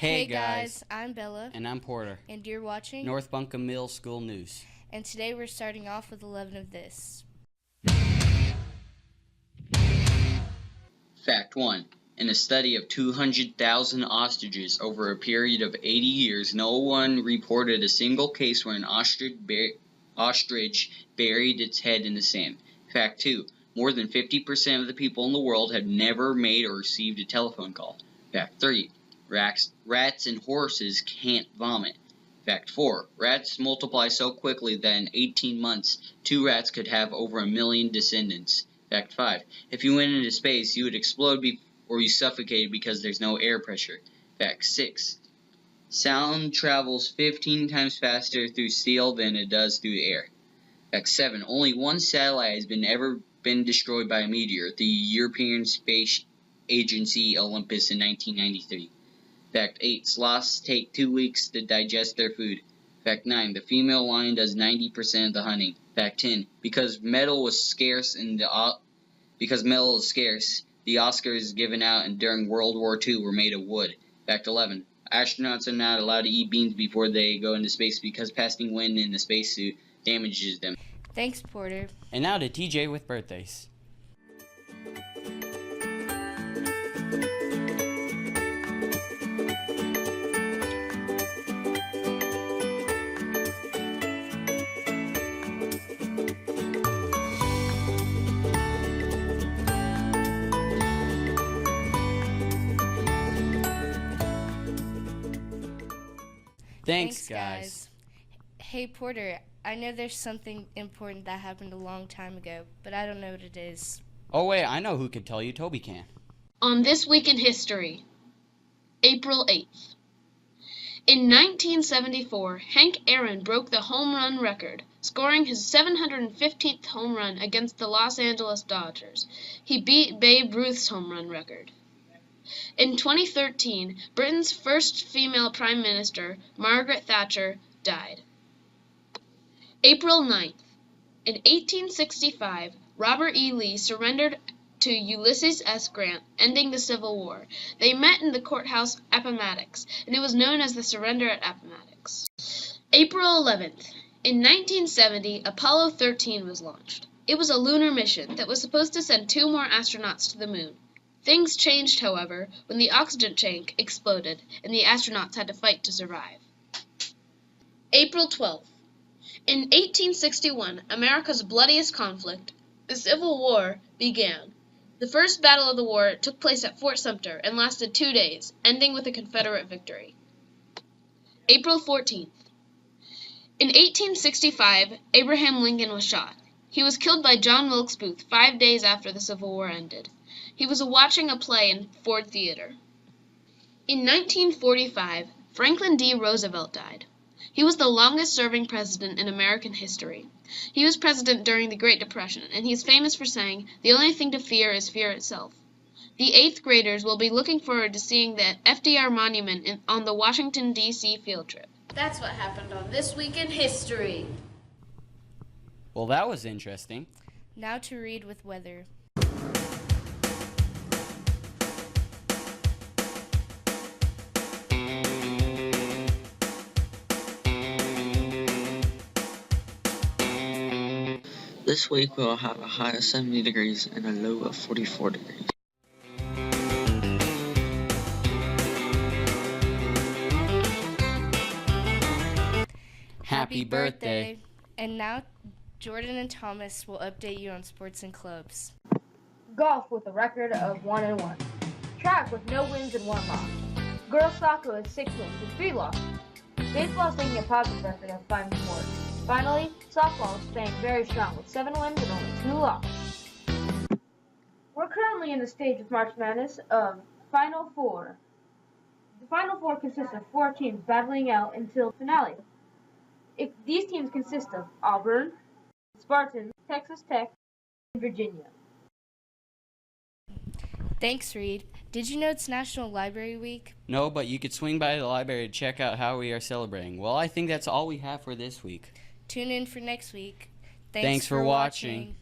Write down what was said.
Hey guys, I'm Bella. And I'm Porter. And you're watching North Buncombe Middle School News. And today we're starting off with 11 of this. Fact 1. In a study of 200,000 ostriches over a period of 80 years, no one reported a single case where an ostrich buried its head in the sand. Fact 2. More than 50% of the people in the world have never made or received a telephone call. Fact 3. Rats and horses can't vomit. Fact 4. Rats multiply so quickly that in 18 months, 2 rats could have over 1 million descendants. Fact 5. If you went into space, you would explode or you suffocated because there's no air pressure. Fact 6. Sound travels 15 times faster through steel than it does through the air. Fact 7. Only one satellite has ever been destroyed by a meteor, the European Space Agency Olympus in 1993. Fact 8. Sloths take 2 weeks to digest their food. Fact 9. The female lion does 90% of the hunting. Fact 10. Because metal is scarce, the Oscars given out during World War II were made of wood. Fact 11. Astronauts are not allowed to eat beans before they go into space because passing wind in the spacesuit damages them. Thanks, Porter. And now to TJ with birthdays. Thanks, guys. Hey, Porter, I know there's something important that happened a long time ago, but I don't know what it is. Oh, wait, I know who can tell you. Toby can. On This Week in History, April 8th. In 1974, Hank Aaron broke the home run record, scoring his 715th home run against the Los Angeles Dodgers. He beat Babe Ruth's home run record. In 2013, Britain's first female Prime Minister, Margaret Thatcher, died. April 9th. In 1865, Robert E. Lee surrendered to Ulysses S. Grant, ending the Civil War. They met in the courthouse Appomattox, and it was known as the Surrender at Appomattox. April 11th. In 1970, Apollo 13 was launched. It was a lunar mission that was supposed to send 2 more astronauts to the moon. Things changed, however, when the oxygen tank exploded and the astronauts had to fight to survive. April 12th. In 1861, America's bloodiest conflict, the Civil War, began. The first battle of the war took place at Fort Sumter and lasted 2 days, ending with a Confederate victory. April 14th. In 1865, Abraham Lincoln was shot. He was killed by John Wilkes Booth 5 days after the Civil War ended. He was watching a play in Ford Theater. In 1945, Franklin D. Roosevelt died. He was the longest-serving president in American history. He was president during the Great Depression, and he's famous for saying, "The only thing to fear is fear itself." The 8th graders will be looking forward to seeing the FDR Monument on the Washington, D.C. field trip. That's what happened on This Week in History. Well, that was interesting. Now to read with weather. This week we will have a high of 70 degrees and a low of 44 degrees. Happy birthday. And now, Jordan and Thomas will update you on sports and clubs. Golf with a record of 1-1. Track with no wins and 1 loss. Girls soccer with 6 wins and 3 losses. Baseball is taking a positive record of 5-4. Finally, softball is staying very strong with 7 wins and only 2 losses. We're currently in the stage of March Madness of Final Four. The Final Four consists of 4 teams battling out until finale. These teams consist of Auburn, Spartans, Texas Tech, and Virginia. Thanks, Reed. Did you know it's National Library Week? No, but you could swing by the library to check out how we are celebrating. Well, I think that's all we have for this week. Tune in for next week. Thanks for watching.